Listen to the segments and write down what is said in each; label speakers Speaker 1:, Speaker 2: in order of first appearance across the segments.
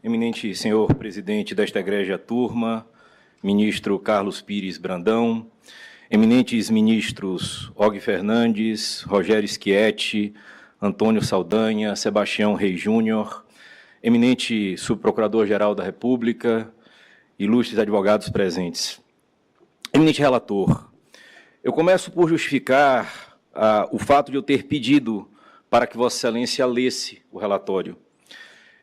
Speaker 1: eminente senhor presidente desta egrégia turma, ministro Carlos Pires Brandão, eminentes ministros Og Fernandes, Rogério Schietti, Antônio Saldanha, Sebastião Reis Júnior, eminente subprocurador-geral da República, ilustres advogados presentes. Eminente relator, eu começo por justificar o fato de eu ter pedido para que Vossa Excelência lesse o relatório.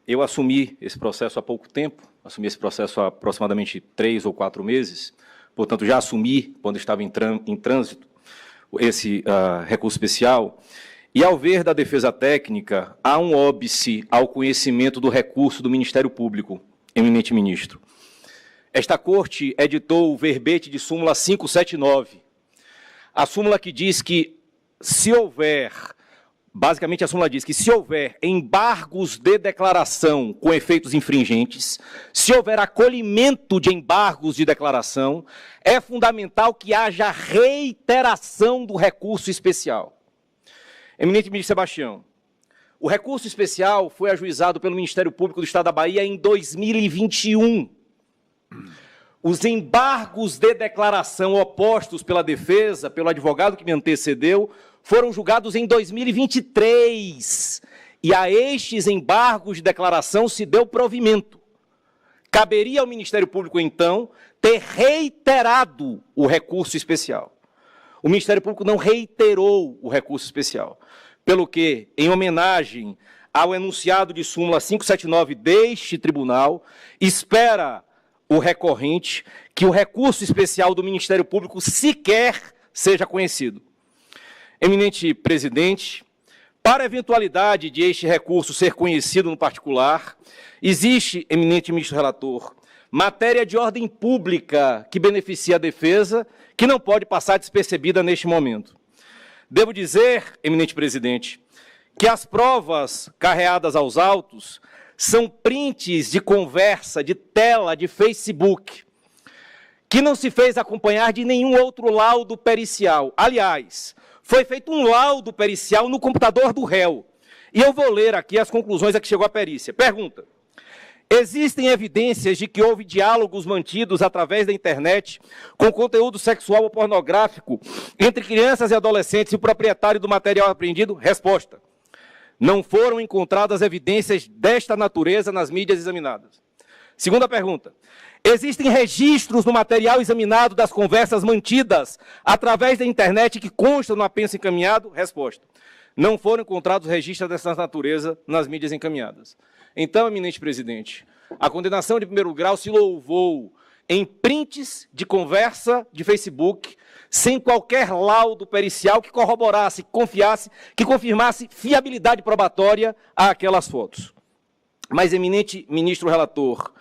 Speaker 1: Eu assumi esse processo há pouco tempo, assumi esse processo há aproximadamente 3 ou 4 meses, portanto, já assumi, quando estava em trânsito, esse recurso especial, e, ao ver da defesa técnica, há um óbice ao conhecimento do recurso do Ministério Público, eminente ministro. Esta Corte editou o verbete de súmula 579, a súmula que diz que, se houver... Basicamente, a súmula diz que, se houver embargos de declaração com efeitos infringentes, se houver acolhimento de embargos de declaração, é fundamental que haja reiteração do recurso especial. Eminente ministro Sebastião, o recurso especial foi ajuizado pelo Ministério Público do Estado da Bahia em 2021. Os embargos de declaração opostos pela defesa, pelo advogado que me antecedeu, foram julgados em 2023, e a estes embargos de declaração se deu provimento. Caberia ao Ministério Público, então, ter reiterado o recurso especial. O Ministério Público não reiterou o recurso especial, pelo que, em homenagem ao enunciado de súmula 579 deste tribunal, espera o recorrente que o recurso especial do Ministério Público sequer seja conhecido. Eminente presidente, para a eventualidade de este recurso ser conhecido no particular, existe, eminente ministro relator, matéria de ordem pública que beneficia a defesa, que não pode passar despercebida neste momento. Devo dizer, eminente presidente, que as provas carreadas aos autos são prints de conversa, de tela, de Facebook, que não se fez acompanhar de nenhum outro laudo pericial. Aliás, foi feito um laudo pericial no computador do réu. E eu vou ler aqui as conclusões a que chegou a perícia. Pergunta: existem evidências de que houve diálogos mantidos através da internet com conteúdo sexual ou pornográfico entre crianças e adolescentes e o proprietário do material apreendido? Resposta: não foram encontradas evidências desta natureza nas mídias examinadas. Segunda pergunta: existem registros no material examinado das conversas mantidas através da internet que constam no apenso encaminhado? Resposta: não foram encontrados registros dessa natureza nas mídias encaminhadas. Então, eminente presidente, a condenação de primeiro grau se louvou em prints de conversa de Facebook, sem qualquer laudo pericial que corroborasse, que confirmasse fiabilidade probatória àquelas fotos. Mas, eminente ministro relator,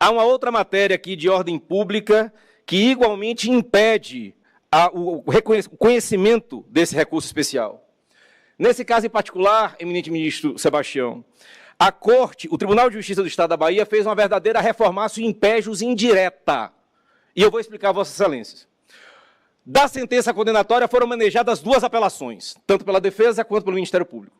Speaker 1: há uma outra matéria aqui de ordem pública que igualmente impede o conhecimento desse recurso especial. Nesse caso em particular, eminente ministro Sebastião, a Corte, o Tribunal de Justiça do Estado da Bahia, fez uma verdadeira reformácio in pejus indireta. E eu vou explicar a Vossas Excelências. Da sentença condenatória foram manejadas 2 apelações, tanto pela defesa quanto pelo Ministério Público.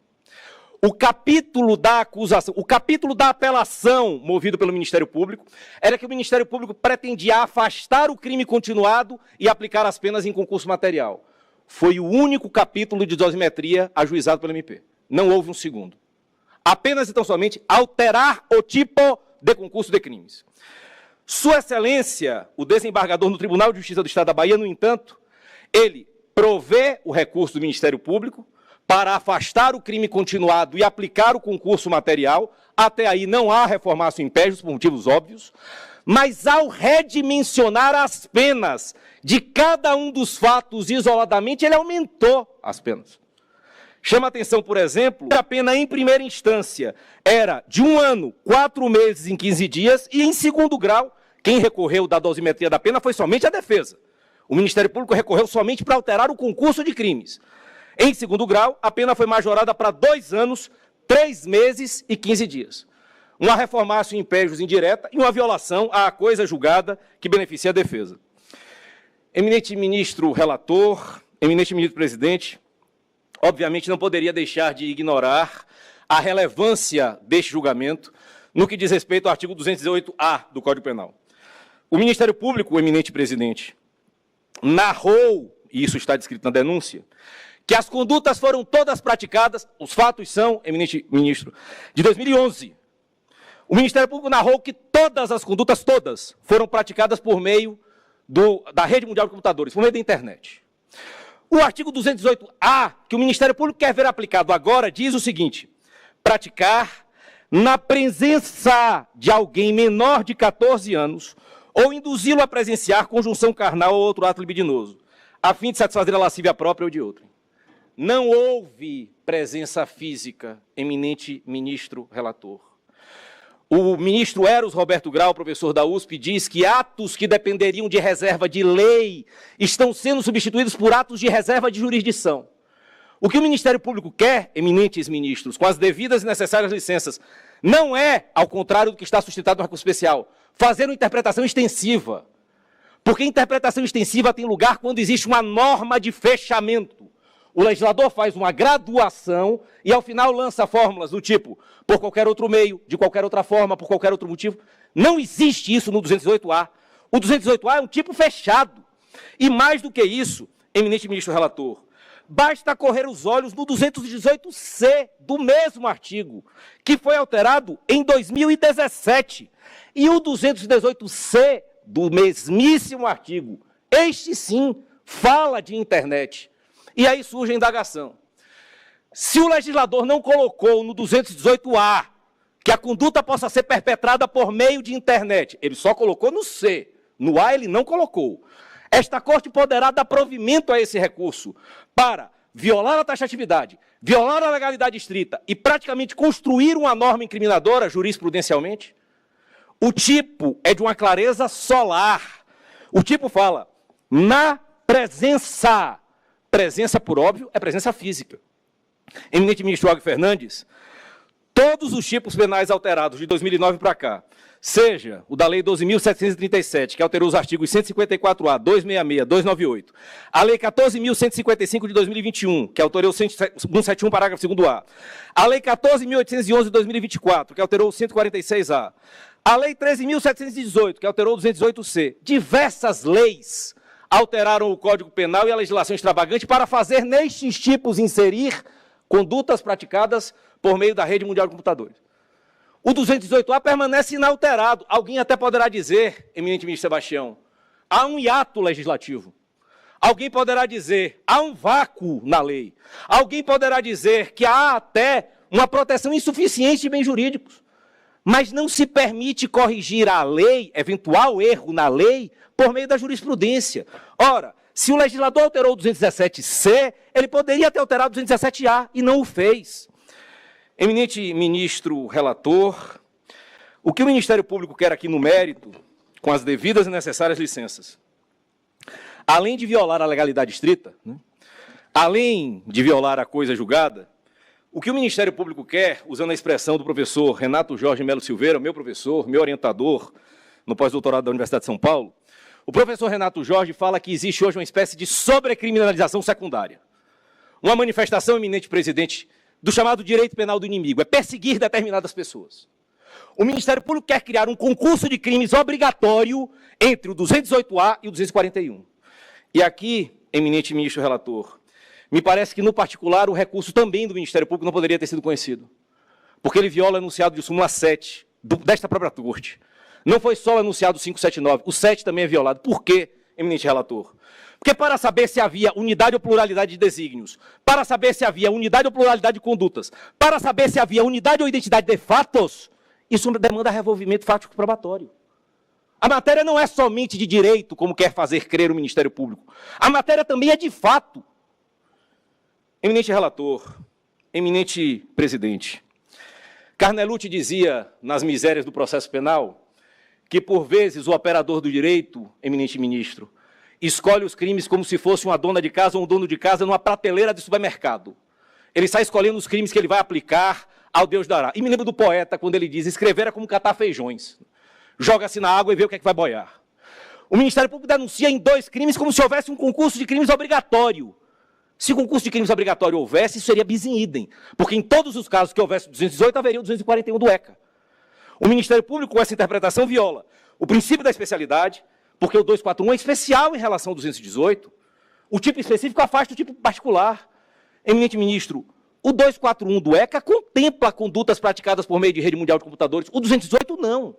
Speaker 1: O capítulo da acusação, o capítulo da apelação movido pelo Ministério Público era que o Ministério Público pretendia afastar o crime continuado e aplicar as penas em concurso material. Foi o único capítulo de dosimetria ajuizado pelo MP. Não houve um segundo. Apenas e tão somente alterar o tipo de concurso de crimes. Sua Excelência, o desembargador no Tribunal de Justiça do Estado da Bahia, no entanto, ele provê o recurso do Ministério Público para afastar o crime continuado e aplicar o concurso material. Até aí não há reformácio in pejus, por motivos óbvios, mas ao redimensionar as penas de cada um dos fatos isoladamente, ele aumentou as penas. Chama a atenção, por exemplo, que a pena em primeira instância era de 1 ano, 4 meses e 15 dias, e em segundo grau, quem recorreu da dosimetria da pena foi somente a defesa. O Ministério Público recorreu somente para alterar o concurso de crimes. Em segundo grau, a pena foi majorada para 2 anos, 3 meses e 15 dias. Uma reformácio in pejus indireta e uma violação à coisa julgada que beneficia a defesa. Eminente ministro relator, eminente ministro presidente, obviamente não poderia deixar de ignorar a relevância deste julgamento, no que diz respeito ao artigo 218-A do Código Penal. O Ministério Público, o eminente presidente, narrou, e isso está descrito na denúncia, que as condutas foram todas praticadas, os fatos são, eminente ministro, de 2011. O Ministério Público narrou que todas as condutas, todas, foram praticadas por meio da Rede Mundial de Computadores, por meio da internet. O artigo 218-A, que o Ministério Público quer ver aplicado agora, diz o seguinte: praticar na presença de alguém menor de 14 anos ou induzi-lo a presenciar conjunção carnal ou outro ato libidinoso, a fim de satisfazer a lascívia própria ou de outrem. Não houve presença física, eminente ministro relator. O ministro Eros Roberto Grau, professor da USP, diz que atos que dependeriam de reserva de lei estão sendo substituídos por atos de reserva de jurisdição. O que o Ministério Público quer, eminentes ministros, com as devidas e necessárias licenças, não é, ao contrário do que está sustentado no recurso especial, fazer uma interpretação extensiva. Porque interpretação extensiva tem lugar quando existe uma norma de fechamento. O legislador faz uma graduação e, ao final, lança fórmulas do tipo, por qualquer outro meio, de qualquer outra forma, por qualquer outro motivo. Não existe isso no 218-A. O 218-A é um tipo fechado. E, mais do que isso, eminente ministro relator, basta correr os olhos no 218-C do mesmo artigo, que foi alterado em 2017. E o 218-C do mesmíssimo artigo, este sim, fala de internet. E aí surge a indagação. Se o legislador não colocou no 218-A que a conduta possa ser perpetrada por meio de internet, ele só colocou no C, no A ele não colocou. Esta Corte poderá dar provimento a esse recurso para violar a taxatividade, violar a legalidade estrita e praticamente construir uma norma incriminadora jurisprudencialmente? O tipo é de uma clareza solar. O tipo fala, na presença. Presença, por óbvio, é presença física. Eminente ministro Og Fernandes, todos os tipos penais alterados de 2009 para cá, seja o da Lei 12.737, que alterou os artigos 154A, 266, 298, a Lei 14.155 de 2021, que alterou o 171, parágrafo 2º-A, a Lei 14.811 de 2024, que alterou o 146A, a Lei 13.718, que alterou o 218C, diversas leis alteraram o Código Penal e a legislação extravagante para fazer nestes tipos inserir condutas praticadas por meio da Rede Mundial de Computadores. O 218-A permanece inalterado. Alguém até poderá dizer, eminente ministro Sebastião, há um hiato legislativo. Alguém poderá dizer, há um vácuo na lei. Alguém poderá dizer que há até uma proteção insuficiente de bens jurídicos. Mas não se permite corrigir a lei, eventual erro na lei, por meio da jurisprudência. Ora, se o legislador alterou o 217-C, ele poderia ter alterado o 217-A e não o fez. Eminente ministro relator, o que o Ministério Público quer aqui no mérito, com as devidas e necessárias licenças, além de violar a legalidade estrita, além de violar a coisa julgada, o que o Ministério Público quer, usando a expressão do professor Renato Jorge Melo Silveira, meu professor, meu orientador no pós-doutorado da Universidade de São Paulo, o professor Renato Jorge fala que existe hoje uma espécie de sobrecriminalização secundária. Uma manifestação, eminente presidente, do chamado direito penal do inimigo, é perseguir determinadas pessoas. O Ministério Público quer criar um concurso de crimes obrigatório entre o 218-A e o 241. E aqui, eminente ministro relator, me parece que, no particular, o recurso também do Ministério Público não poderia ter sido conhecido, porque ele viola o enunciado de súmula 7 desta própria Corte. Não foi só o enunciado 579, o 7 também é violado. Por quê, eminente relator? Porque para saber se havia unidade ou pluralidade de desígnios, para saber se havia unidade ou pluralidade de condutas, para saber se havia unidade ou identidade de fatos, isso demanda revolvimento fático probatório. A matéria não é somente de direito, como quer fazer crer o Ministério Público. A matéria também é de fato. Eminente relator, eminente presidente, Carnelucci dizia, nas misérias do processo penal, que, por vezes, o operador do direito, eminente ministro, escolhe os crimes como se fosse uma dona de casa ou um dono de casa numa prateleira de supermercado. Ele sai escolhendo os crimes que ele vai aplicar ao Deus dará. E me lembro do poeta, quando ele diz, escrever é como catar feijões. Joga-se na água e vê o que é que vai boiar. O Ministério Público denuncia em 2 crimes como se houvesse um concurso de crimes obrigatório. Se o concurso de crimes obrigatório houvesse, isso seria bis in idem, porque em todos os casos que houvesse o 218, haveria o 241 do ECA. O Ministério Público, com essa interpretação, viola o princípio da especialidade, porque o 241 é especial em relação ao 218. O tipo específico afasta o tipo particular. Eminente ministro, o 241 do ECA contempla condutas praticadas por meio de rede mundial de computadores. O 218 não.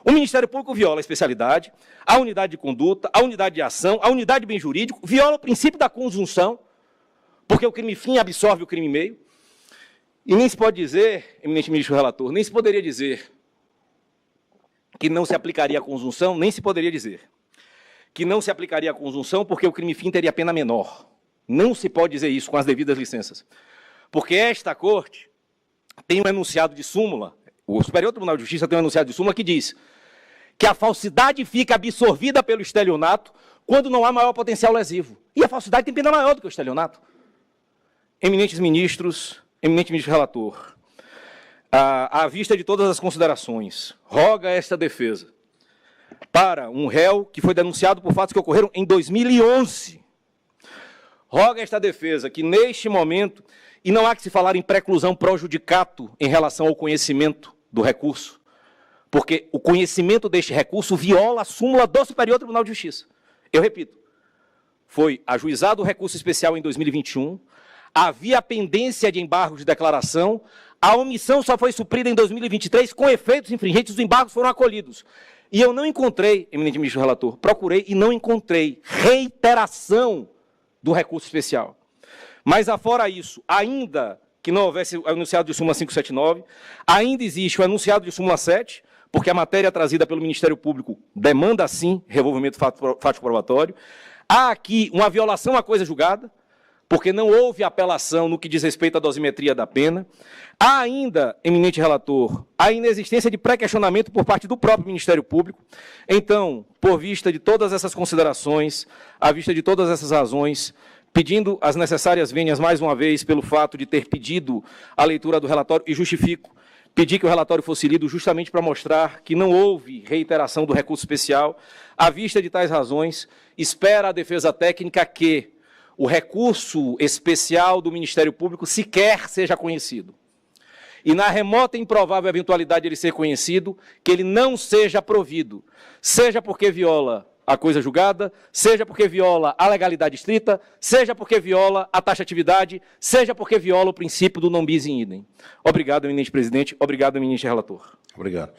Speaker 1: O Ministério Público viola a especialidade, a unidade de conduta, a unidade de ação, a unidade de bem jurídico, viola o princípio da conjunção, porque o crime fim absorve o crime meio. E nem se pode dizer, eminente ministro relator, nem se poderia dizer que não se aplicaria a conjunção, nem se poderia dizer que não se aplicaria a conjunção porque o crime fim teria pena menor. Não se pode dizer isso com as devidas licenças. Porque esta Corte tem um enunciado de súmula, o Superior Tribunal de Justiça tem um enunciado de súmula que diz que a falsidade fica absorvida pelo estelionato quando não há maior potencial lesivo. E a falsidade tem pena maior do que o estelionato. Eminentes ministros, eminente ministro relator, à vista de todas as considerações, roga esta defesa para um réu que foi denunciado por fatos que ocorreram em 2011. Roga esta defesa que, neste momento, e não há que se falar em preclusão pro judicato em relação ao conhecimento do recurso, porque o conhecimento deste recurso viola a súmula do Superior Tribunal de Justiça. Eu repito, foi ajuizado o recurso especial em 2021, havia pendência de embargo de declaração, a omissão só foi suprida em 2023, com efeitos infringentes, os embargos foram acolhidos. E eu não encontrei, eminente ministro relator, procurei e não encontrei reiteração do recurso especial. Mas, afora isso, ainda que não houvesse o enunciado de súmula 579, ainda existe o enunciado de súmula 7, porque a matéria trazida pelo Ministério Público demanda, sim, revolvimento fático probatório. Há aqui uma violação à coisa julgada, porque não houve apelação no que diz respeito à dosimetria da pena. Há ainda, eminente relator, a inexistência de pré-questionamento por parte do próprio Ministério Público. Então, por vista de todas essas considerações, à vista de todas essas razões, pedindo as necessárias vênias mais uma vez pelo fato de ter pedido a leitura do relatório, e justifico, pedi que o relatório fosse lido justamente para mostrar que não houve reiteração do recurso especial. À vista de tais razões, espera a defesa técnica que o recurso especial do Ministério Público sequer seja conhecido. E na remota e improvável eventualidade de ele ser conhecido, que ele não seja provido, seja porque viola a coisa julgada, seja porque viola a legalidade estrita, seja porque viola a taxatividade, seja porque viola o princípio do non bis in idem. Obrigado, eminente presidente. Obrigado, eminente relator.
Speaker 2: Obrigado.